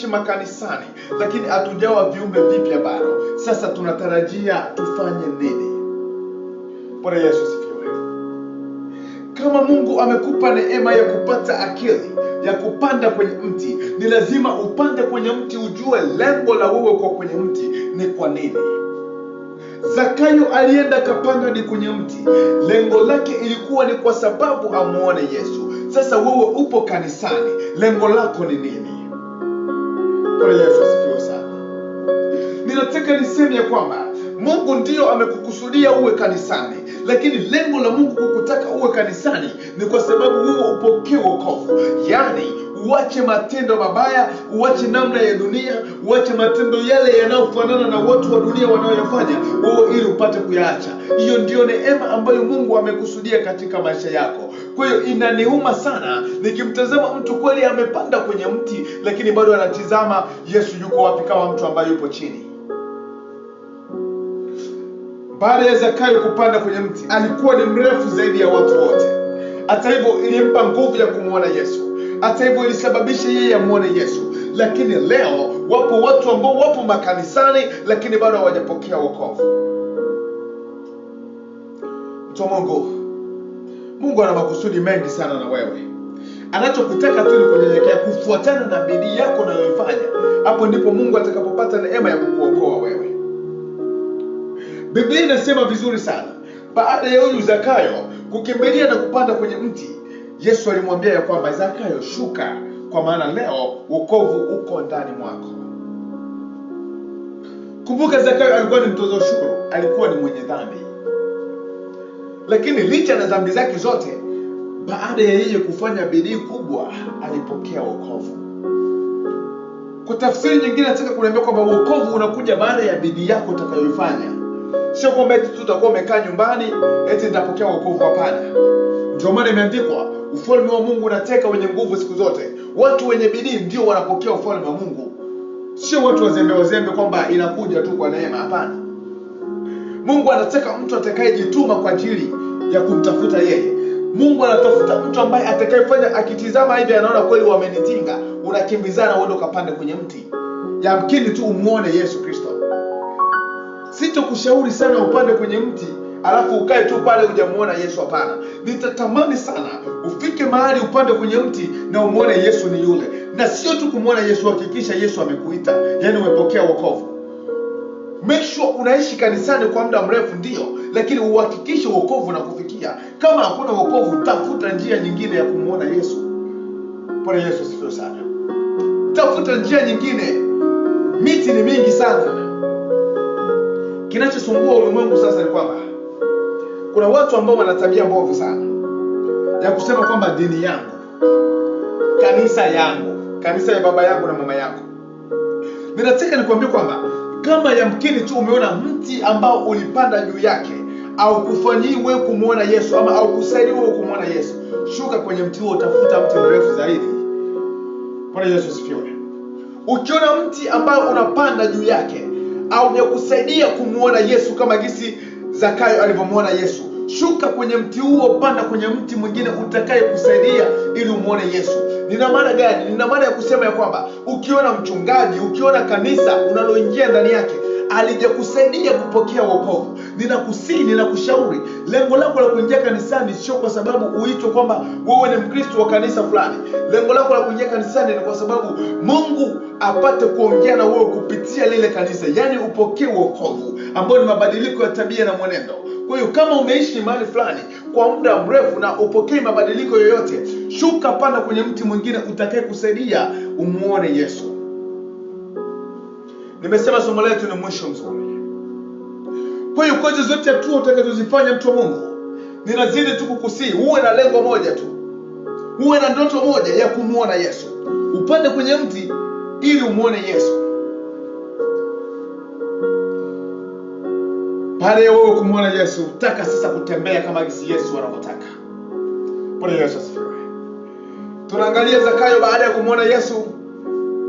tunaishi makanisani lakini hatujawa viumbe vipya bado. Sasa tunatarajia tufanye nini? Bwana Yesu asifiwe. Kama Mungu amekupa neema ya kupata akili ya kupanda kwenye mti, ni lazima upande kwenye mti ujue lengo la wewe kwa kwenye mti ni kwa nini. Zakayo alienda kapanda ni kwenye mti, lengo lake ilikuwa ni kwa sababu amuone Yesu. Sasa wewe upo kanisani, lengo lako ni nini? Bwana Yesu asifiwe sana. Ninataka niseme ya kwamba Mungu ndio amekukusudia uwe kanisani, lakini lengo la Mungu kukutaka uwe kanisani ni kwa sababu wewe upokee wokovu. Yaani uache matendo mabaya, uache namna ya dunia, uache matendo yale yanayofanana na watu wa dunia wanaoyafanya, wewe ili upate kuyaacha. Hiyo ndio neema ambayo Mungu amekusudia katika maisha yako. Kwa hiyo inaniuma sana nikimtazama mtu kweli amepanda kwenye mti, lakini bado anatizama Yesu yuko wapi kama mtu ambaye yupo chini. Baada ya Zakayo kupanda kwenye mti, alikuwa ni mrefu zaidi ya watu wote. Hata hivyo ilimpa nguvu ya kumuona Yesu. Hata hivyo ilisababisha yeye amuone Yesu. Lakini leo wapo watu ambao wapo makanisani lakini bado hawajapokea wokovu. Mtu wa Mungu ana makusudi mengi sana na wewe. Anachokutaka tu ni kunyenyekea, kufuatana na bidii yako unayoifanya. Hapo ndipo Mungu atakapopata neema ya kukuokoa wewe. Biblia inasema vizuri sana, baada ya huyu Zakayo kukimbilia na kupanda kwenye mti, Yesu alimwambia ya kwamba Zakayo, shuka, kwa maana leo wokovu uko ndani mwako. Kumbuka Zakayo alikuwa ni mtoza ushuru, alikuwa ni mwenye dhambi. Lakini licha na dhambi zake zote, baada ya yeye kufanya bidii kubwa, alipokea wokovu. Kwa tafsiri nyingine nataka kuniambia kwamba wokovu unakuja baada ya bidii yako utakayoifanya. Sio kwamba eti tutakuwa umekaa nyumbani eti nitapokea wokovu, hapana. Ndio maana imeandikwa ufalme wa Mungu unateka wenye nguvu siku zote. Watu wenye bidii ndio wanapokea ufalme wa Mungu. Sio watu wazembe kwamba inakuja tu kwa neema, hapana. Mungu anataka mtu atakayejituma kwa ajili ya kumtafuta yeye. Mungu anatafuta mtu ambaye atakayefanya akitizama hivi anaona kweli wamenitinga, unakimbizana uende ukapande kwenye mti. Yamkini tu umuone Yesu Kristo. Sitokushauri sana upande kwenye mti alafu ukae tu pale hujamuona Yesu, hapana. Nitatamani sana ufike mahali upande kwenye mti na umuone Yesu ni yule. Na sio tu kumuona Yesu, hakikisha Yesu amekuita, yani umepokea wokovu. Make sure unaishi kanisani kwa muda mrefu ndio, lakini uhakikishe wokovu unakufikia. Kama hakuna wokovu, tafuta njia nyingine ya kumuona Yesu. Bwana Yesu asifiwe sana. Tafuta njia nyingine. Miti ni mingi sana. Kinachosumbua ulimwengu sasa ni kwamba kuna watu ambao wana tabia mbovu sana ya kusema kwamba dini yangu, kanisa yangu, kanisa ya baba yangu na mama yangu. Ninataka nikwambie kwamba kama yamkini tu umeona mti ambao ulipanda juu yake au kufanyii wewe kumuona Yesu ama au kusaidia wewe kumuona Yesu, shuka kwenye mti huo, utafuta mti mrefu zaidi. Bwana Yesu asifiwe. Ukiona mti ambao unapanda juu yake au ya kusaidia kumuona Yesu kama gisi Zakayo alivyomuona Yesu, shuka kwenye mti huo, panda kwenye mti mwingine utakaye kusaidia ili umuone Yesu. Nina maana gani? Nina maana ya kusema ya kwamba ukiona mchungaji, ukiona kanisa unaloingia ndani yake alijakusaidia kupokea wokovu, ninakusihi, ninakushauri, lengo lako la kuingia kanisani sio kwa sababu uitwe kwamba wewe ni Mkristo wa kanisa fulani. Lengo lako la kuingia kanisani ni kwa sababu Mungu apate kuongea na wewe kupitia lile kanisa, yani upokee wokovu ambao ni mabadiliko ya tabia na mwenendo. Kwa hiyo kama umeishi mahali fulani kwa muda mrefu na upokee mabadiliko yoyote, shuka, panda kwenye mti mwingine utakaye kusaidia umuone Yesu. Nimesema somo letu ni mwisho mzuri. Kwa hiyo kwa zote hatua utakazozifanya mtu wa Mungu, ninazidi tu kukusihi uwe na lengo moja tu. Uwe na ndoto moja ya kumuona Yesu. Upande kwenye mti ili umuone Yesu. Baada ya wewe kumuona Yesu, taka sasa kutembea kama jinsi Yesu anavyotaka. Bwana Yesu asifiwe. Tunaangalia Zakayo baada ya kumuona Yesu,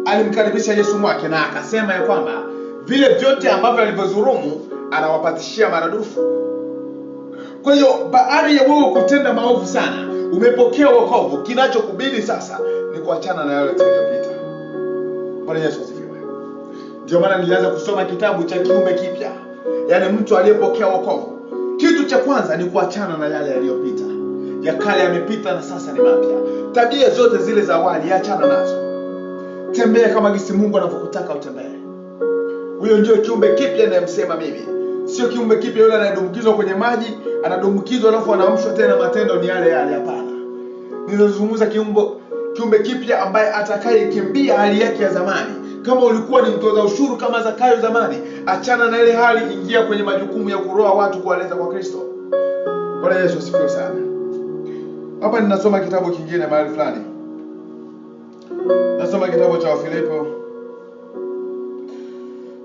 alimkaribisha Yesu mwake na akasema ya kwamba vile vyote ambavyo alivyodhulumu anawapatishia maradufu. Kwa hiyo baada ya wewe kutenda maovu sana, umepokea wokovu, kinachokubidi sasa ni kuachana na yale yaliyopita. Bwana Yesu asifiwe. Ndio maana nilianza kusoma kitabu cha kiumbe kipya, yaani mtu aliyepokea wokovu. Kitu cha kwanza ni kuachana na yale yaliyopita. Ya kale yamepita na sasa ni mapya. Tabia zote zile za awali achana nazo. Tembea kama jinsi Mungu anavyokutaka utembee. Huyo ndio kiumbe kipya ninayemsema mimi. Sio kiumbe kipya yule anayedumbukizwa kwenye maji, anadumbukizwa alafu anaamshwa tena matendo ni yale yale, hapana. Ninazungumza kiumbe kipya ambaye atakayekimbia hali yake ya zamani. Kama ulikuwa ni mtoza ushuru kama Zakayo zamani, achana na ile hali, ingia kwenye majukumu ya kuroa watu kuwaleta kwa Kristo. Bwana Yesu asifiwe sana. Hapa ninasoma kitabu kingine mahali fulani. Nasoma kitabu cha Wafilipi.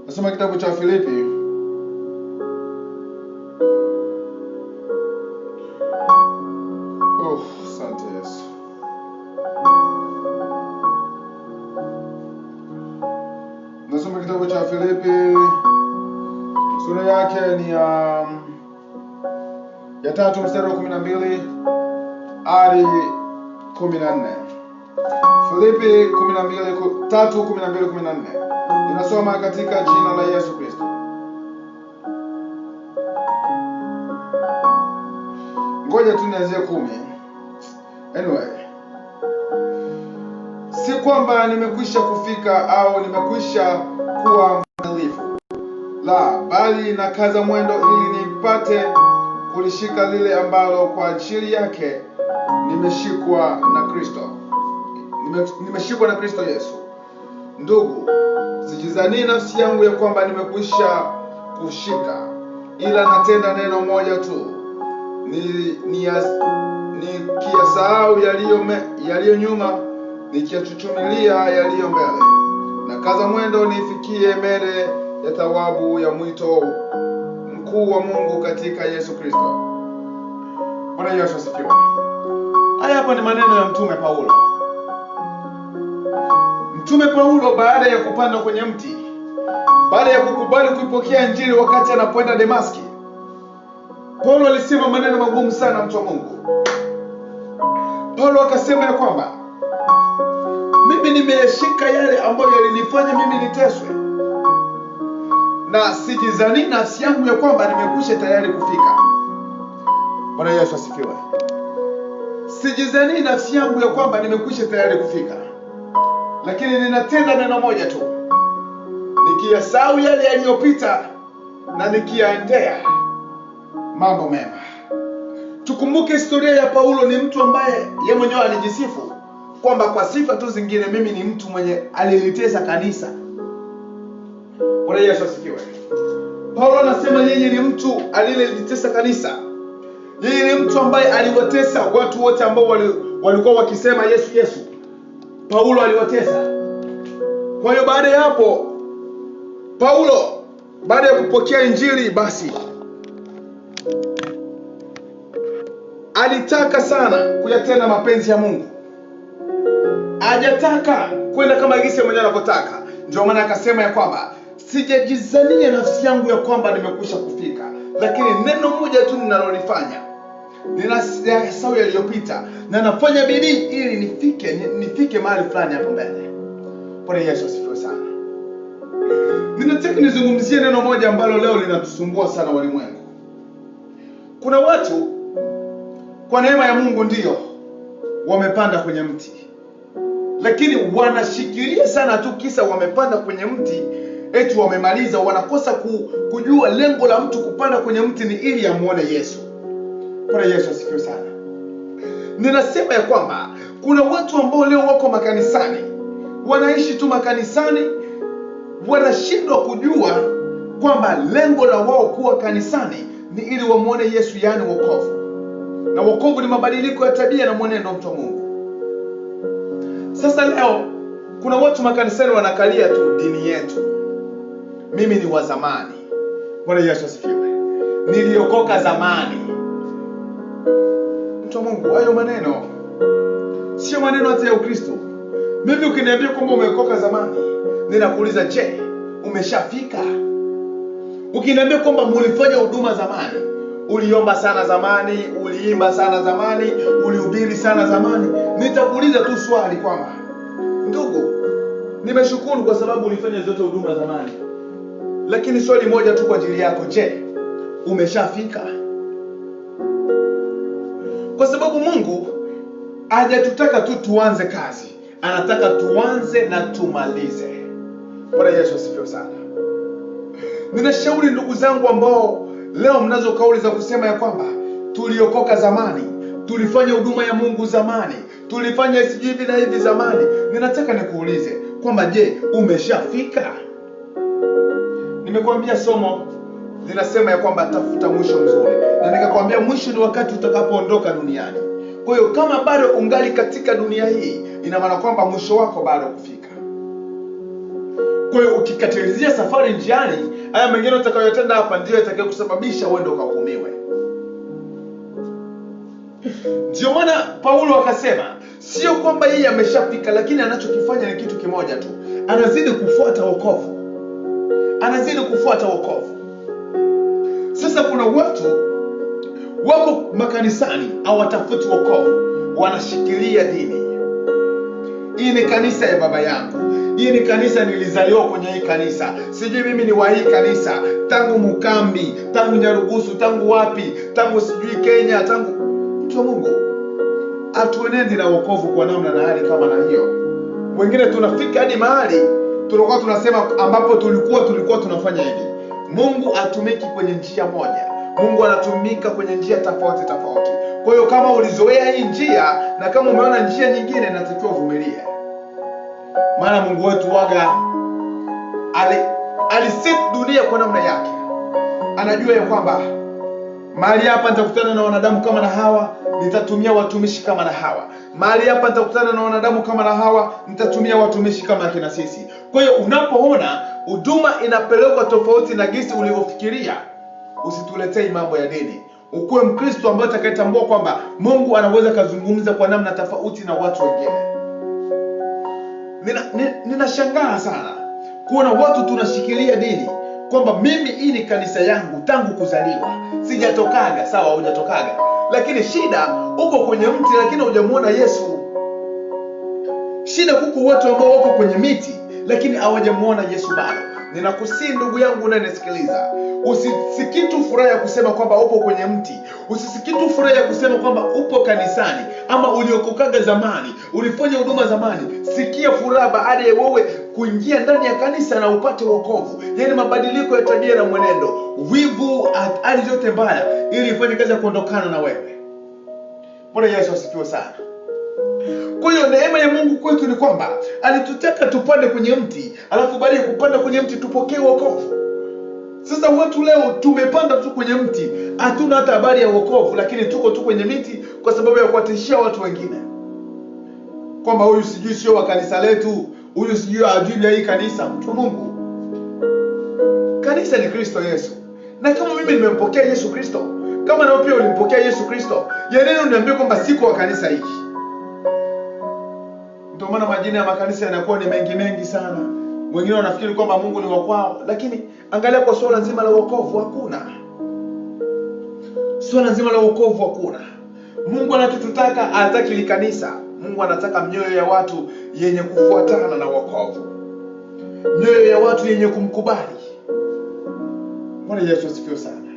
Nasoma kitabu cha Wafilipi. Asante Yesu. Nasoma kitabu cha Wafilipi. Sura yake ni ya 3 mstari wa 12 hadi 14. Filipi 3:12-14. Ninasoma katika jina la Yesu Kristo. Ngoja tu nianzie 10. Anyway. Si kwamba nimekwisha kufika au nimekwisha kuwa mkamilifu. La, bali nakaza mwendo ili nipate kulishika lile ambalo kwa ajili yake nimeshikwa na Kristo. Nimeshikwa na Kristo Yesu. Ndugu, sijizani nafsi yangu ya kwamba nimekwisha kushika, ila natenda neno moja tu. Nikiyasahau yaliyo nyuma, nikiyachuchumilia yaliyo mbele. Nakaza mwendo nifikie mbele ya thawabu ya mwito mkuu wa Mungu katika Yesu Kristo. Bwana Yesu asifiwe. Haya hapa ni maneno ya Mtume Paulo. Mtume Paulo baada ya kupanda kwenye mti, baada ya kukubali kuipokea Injili wakati anapoenda Dameski, Paulo alisema maneno magumu sana, mtu wa Mungu. Paulo akasema ya kwamba mimi nimeyashika yale ambayo yalinifanya mimi niteswe, na sijizani nafsi yangu ya kwamba nimekwisha tayari kufika. Bwana Yesu asifiwe. Sijizani nafsi yangu ya kwamba nimekwisha tayari kufika, lakini ninatenda neno moja tu, nikiyasahau yale yaliyopita na nikiyaendea mambo mema. Tukumbuke historia ya Paulo. Ni mtu ambaye yeye mwenyewe alijisifu kwamba kwa sifa tu zingine, mimi ni mtu mwenye alilitesa kanisa. Bwana Yesu asifiwe. Paulo anasema yeye ni mtu alilitesa kanisa. Yeye ni mtu ambaye aliwatesa watu wote ambao walikuwa wakisema Yesu Yesu. Paulo aliwatesa. Kwa hiyo baada ya hapo, Paulo baada ya kupokea Injili, basi alitaka sana kuyatenda mapenzi ya Mungu. Hajataka kwenda kama jinsi mwenyewe anavyotaka. Ndio maana akasema ya kwamba sijajizania nafsi yangu ya kwamba nimekwisha kufika, lakini neno moja tu ninalolifanya, ninasahau yaliyopita na nafanya bidii ili nifike mahali fulani hapo mbele. Bwana Yesu asifiwe sana. Ninataka nizungumzie neno moja ambalo leo linatusumbua sana walimwengu. Kuna watu kwa neema ya Mungu ndio wamepanda kwenye mti, lakini wanashikilia sana tu kisa wamepanda kwenye mti, eti wamemaliza. Wanakosa kujua lengo la mtu kupanda kwenye mti ni ili amuone Yesu. Bwana Yesu asifiwe sana. Ninasema ya kwamba kuna watu ambao leo wako makanisani, wanaishi tu makanisani, wanashindwa kujua kwamba lengo la wao kuwa kanisani ni ili wamuone Yesu, yani wokovu. Na wokovu ni mabadiliko ya tabia na mwenendo wa Mungu. Sasa leo kuna watu makanisani wanakalia tu dini yetu. Mimi ni wa zamani. Bwana Yesu asifiwe. Niliokoka zamani. Mtu wa Mungu, hayo maneno sio maneno hata ya Ukristo. Mimi ukiniambia kwamba umeokoka zamani, ninakuuliza, je, umeshafika? Ukiniambia kwamba mulifanya huduma zamani, uliomba sana zamani, uliimba sana zamani, ulihubiri sana zamani, nitakuuliza tu swali kwamba, ndugu, Nimeshukuru kwa sababu ulifanya zote huduma zamani. Lakini swali moja tu kwa ajili yako, je, umeshafika? Kwa sababu Mungu hajatutaka tu tuanze kazi, anataka tuanze na tumalize. Bwana Yesu asifiwe sana. Ninashauri ndugu zangu ambao leo mnazo kauli za kusema ya kwamba tuliokoka zamani, tulifanya huduma ya Mungu zamani, tulifanya hivi na hivi zamani. Ninataka nikuulize kwamba je, umeshafika? Nimekuambia somo linasema ya kwamba tafuta mwisho mzuri, na nikakwambia mwisho ni wakati utakapoondoka duniani. Kwa hiyo kama bado ungali katika dunia hii, ina maana kwamba mwisho wako bado kufika. Kwa hiyo ukikatilizia safari njiani, haya mengine utakayotenda hapa ndio yatakayokusababisha uende ukahukumiwe. Ndio maana Paulo akasema sio kwamba yeye ameshafika, lakini anachokifanya ni kitu kimoja tu, anazidi kufuata wokovu. Anazidi kufuata wokovu. Sasa kuna watu wako makanisani hawatafuti wokovu, wanashikilia dini. Hii ni kanisa ya baba yangu, hii ni kanisa nilizaliwa kwenye hii kanisa, sijui mimi ni wa hii kanisa tangu Mukambi, tangu Nyarugusu, tangu wapi, tangu sijui Kenya, tangu mtu wa Mungu. Hatuenendi na wokovu kwa namna na hali kama na hiyo. Wengine tunafika hadi mahali tunakuwa tunasema ambapo tulikuwa tunafanya hivi. Mungu hatumiki kwenye njia moja, Mungu anatumika kwenye njia tofauti tofauti. Kwa hiyo kama ulizoea hii njia na kama umeona njia nyingine, natakiwa uvumilie. Maana Mungu wetu waga aliset dunia kwa namna yake. Anajua ya kwamba mahali hapa nitakutana na wanadamu kama na hawa, nitatumia watumishi kama na hawa. Mahali hapa nitakutana na wanadamu kama na hawa, nitatumia watumishi kama akina sisi. Kwa hiyo unapoona huduma inapelekwa tofauti na gisi ulivyofikiria, usituletee mambo ya dini. Ukuwe Mkristo ambaye atakayetambua kwamba Mungu anaweza kuzungumza kwa namna tofauti na watu wengine. Ninashangaa sana kuona watu tunashikilia dini kwamba mimi hii ni kanisa yangu tangu kuzaliwa, sijatokaga. Sawa, hujatokaga, lakini shida uko kwenye mti lakini hujamuona Yesu. Shida kuko watu ambao wako kwenye miti lakini hawajamuona Yesu bado. Ninakusii ndugu yangu unanisikiliza, usisikitu furaha ya kusema kwamba upo kwenye mti, usisikitu furaha ya kusema kwamba upo kanisani ama uliokokaga zamani, ulifanya huduma zamani. Sikia furaha baada ya wewe kuingia ndani ya kanisa na upate wokovu, yaani mabadiliko ya tabia na mwenendo, wivu, hali zote mbaya, ili ifanye kazi ya kuondokana na wewe. Bwana Yesu asifiwe sana. Kwa hiyo neema ya Mungu kwetu ni kwamba alitutaka tupande kwenye mti, alafu baada ya kupanda kwenye mti tupokee wokovu. Sasa watu leo tumepanda tu kwenye mti, hatuna hata habari ya wokovu, lakini tuko tu kwenye miti kwa sababu ya kuwatishia watu wengine kwamba huyu sijui sio wa kanisa letu, huyu sijui hajui hii kanisa. Mtu wa Mungu, kanisa ni Kristo Yesu. Na kama mimi nimempokea Yesu Kristo, kama na wewe pia ulimpokea Yesu Kristo, ya nini uniambie kwamba siko wa kanisa hiki? Ndio maana majina ya makanisa yanakuwa ni mengi sana. Wengine wanafikiri kwamba Mungu ni wa kwao, lakini angalia kwa swala nzima la wokovu hakuna. Swala nzima la wokovu hakuna. Mungu anatutaka, hataki li kanisa. Mungu anataka mioyo ya watu yenye kufuatana na wokovu, mioyo ya watu yenye kumkubali. Bwana Yesu asifiwe sana.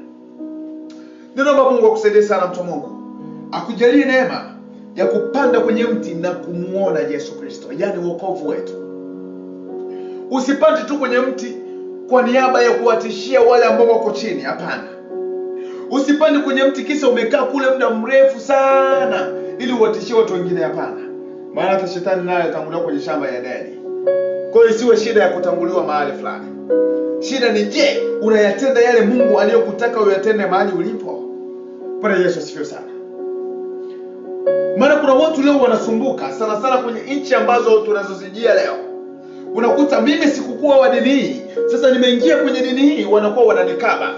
Ninaomba Mungu akusaidie sana mtu wa Mungu, akujalie neema ya kupanda kwenye mti na kumuona Yesu Kristo, yaani wokovu wetu. Usipande tu kwenye mti kwa niaba ya kuwatishia wale ambao wako chini, hapana. Usipande kwenye mti kisa umekaa kule muda mrefu sana ili uwatishie watu wengine, hapana. Maana hata shetani naye atangulia kwenye shamba ya Edeni. Kwa hiyo isiwe shida ya kutanguliwa mahali fulani. Shida ni je, unayatenda yale Mungu aliyokutaka uyatende mahali ulipo? Bwana Yesu asifiwe sana. Maana kuna watu leo wanasumbuka sana sana kwenye nchi ambazo tunazozijia leo. Unakuta mimi sikukuwa wa dini hii, sasa nimeingia kwenye dini hii, wanakuwa wananikaba.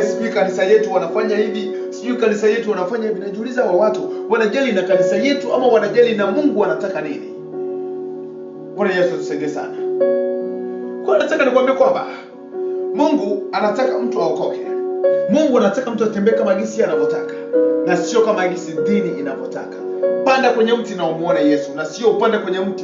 Sijui kanisa yetu wanafanya hivi, sijui kanisa yetu wanafanya hivi. Najiuliza, wa watu wanajali na kanisa yetu ama wanajali na Mungu anataka nini? Bwana Yesu tusaidie sana. Kwa nataka nikwambie kwamba Mungu anataka mtu aokoke. Mungu anataka mtu atembee kama gisi anavyotaka na sio kama gisi dini inavyotaka. Panda kwenye mti na umuone Yesu, na sio upande kwenye mti